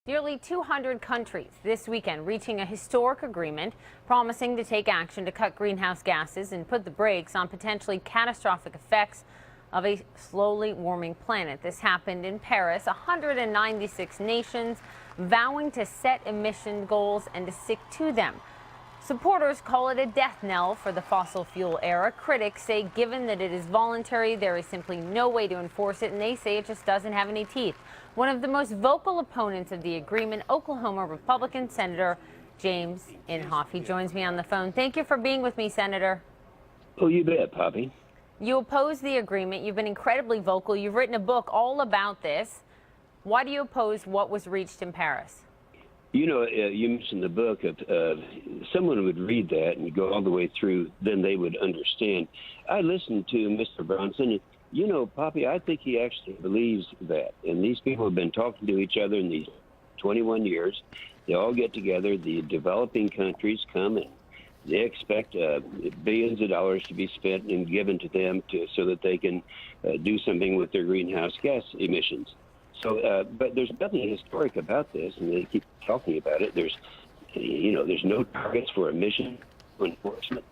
Nearly 200 countries this weekend reaching a historic agreement promising to take action to cut greenhouse gases and put the brakes on potentially catastrophic effects of a slowly warming planet. This happened in Paris, 196 nations vowing to set emission goals and to stick to them. Supporters call it a death knell for the fossil fuel era. Critics say given that it is voluntary, there is simply no way to enforce it, and they say it just doesn't have any teeth. One of the most vocal opponents of the agreement, Oklahoma Republican Senator James Inhofe. He joins me on the phone. Thank you for being with me, Senator. Oh, you bet, Poppy. You oppose the agreement. You've been incredibly vocal. You've written a book all about this. Why do you oppose what was reached in Paris? You know, you mentioned the book. If someone would read that and go all the way through, then they would understand. I listened to Mr. Bronson, and, you know, Poppy, I think he actually believes that. And these people have been talking to each other in these 21 years. They all get together. The developing countries come and they expect billions of dollars to be spent and given to them so that they can do something with their greenhouse gas emissions. So, but there's nothing historic about this, and they keep talking about it. There's no targets for emission enforcement,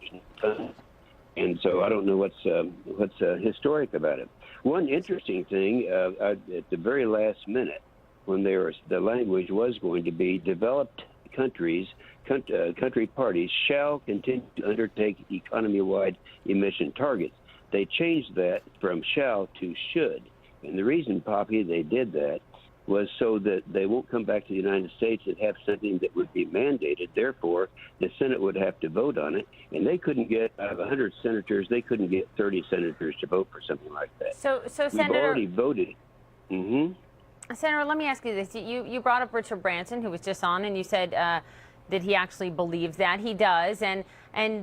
and so I don't know what's historic about it. One interesting thing, at the very last minute, when the language was going to be developed countries, country parties shall continue to undertake economy-wide emission targets. They changed that from shall to should. And the reason, Poppy, they did that was so that they won't come back to the United States and have something that would be mandated. Therefore, the Senate would have to vote on it. And they couldn't get, out of 100 senators, they couldn't get 30 senators to vote for something like that. So Senator, we've already voted. Senator, let me ask you this. You brought up Richard Branson, who was just on, and you said that he actually believes that. He does. And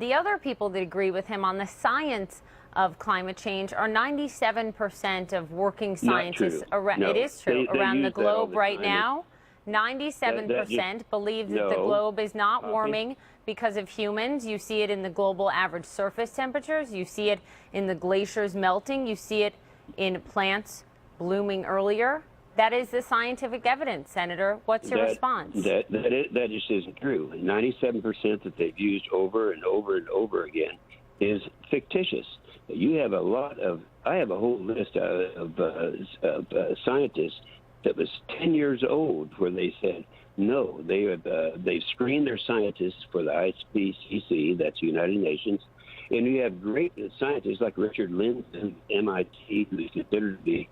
the other people that agree with him on the science of climate change are 97% of working scientists around. No, it is true. Around the globe right now, 97% believe that the globe is not warming because of humans. You see it in the global average surface temperatures. You see it in the glaciers melting. You see it in plants blooming earlier. That is the scientific evidence, Senator. What's your response? That just isn't true. 97% that they've used over and over and over again is fictitious. You have I have a whole list of scientists that was 10 years old where they said, no, they've screened their scientists for the IPCC, that's the United Nations. And you have great scientists like Richard Lindzen, MIT, who is considered to be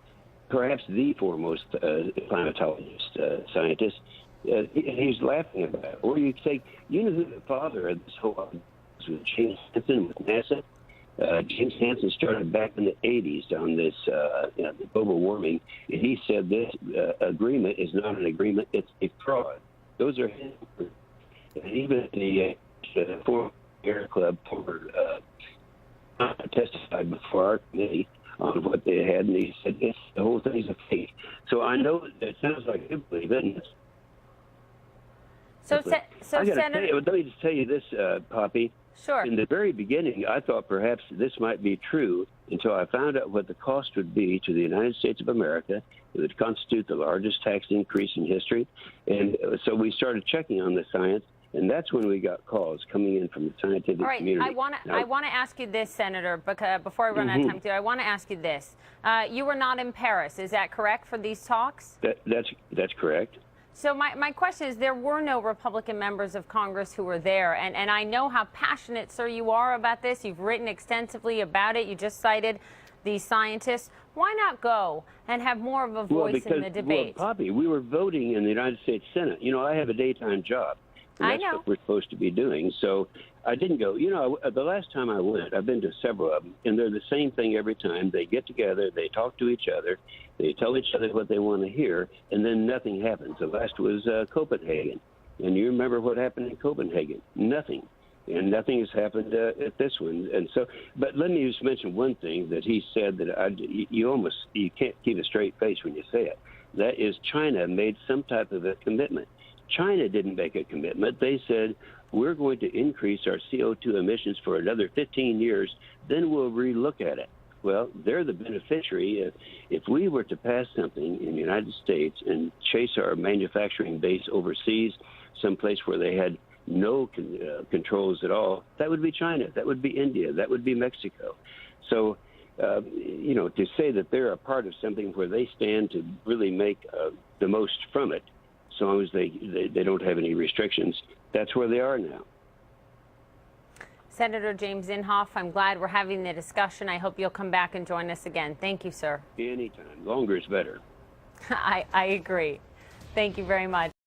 perhaps the foremost climatologist scientist. He's laughing about it. Or you say, you know who the father of this whole was James Hansen with NASA? James Hansen started back in the 80s on this global warming, and he said this agreement is not an agreement, it's a fraud. Those are his words. And even the former Air Club testified before our committee on what they had, and he said the whole thing's a fake. So I know it sounds like you believe it. Senator, let me just tell you this, Poppy. Sure. In the very beginning, I thought perhaps this might be true until I found out what the cost would be to the United States of America. It would constitute the largest tax increase in history. And so we started checking on the science, and that's when we got calls coming in from the scientific community. I want to ask you this, Senator, because before I run out of time, I want to ask you this. You were not in Paris, is that correct, for these talks? That's correct. So my question is, there were no Republican members of Congress who were there, and I know how passionate, sir, you are about this. You've written extensively about it. You just cited these scientists. Why not go and have more of a voice in the debate? Well, Poppy, we were voting in the United States Senate. You know, I have a daytime job. And that's what we're supposed to be doing. So I didn't go. You know, the last time I went, I've been to several of them, and they're the same thing every time. They get together, they talk to each other, they tell each other what they want to hear, and then nothing happens. The last was Copenhagen. And you remember what happened in Copenhagen? Nothing. And nothing has happened at this one. And so, but let me just mention one thing that he said that you can't keep a straight face when you say it. That is, China made some type of a commitment. China didn't make a commitment. They said, we're going to increase our CO2 emissions for another 15 years, then we'll relook at it. Well, they're the beneficiary. If we were to pass something in the United States and chase our manufacturing base overseas, someplace where they had no controls at all, that would be China, that would be India, that would be Mexico. So, to say that they're a part of something where they stand to really make the most from it, so long as they don't have any restrictions, that's where they are now. Senator James Inhofe, I'm glad we're having the discussion. I hope you'll come back and join us again. Thank you, sir. Anytime. Longer is better. I agree. Thank you very much.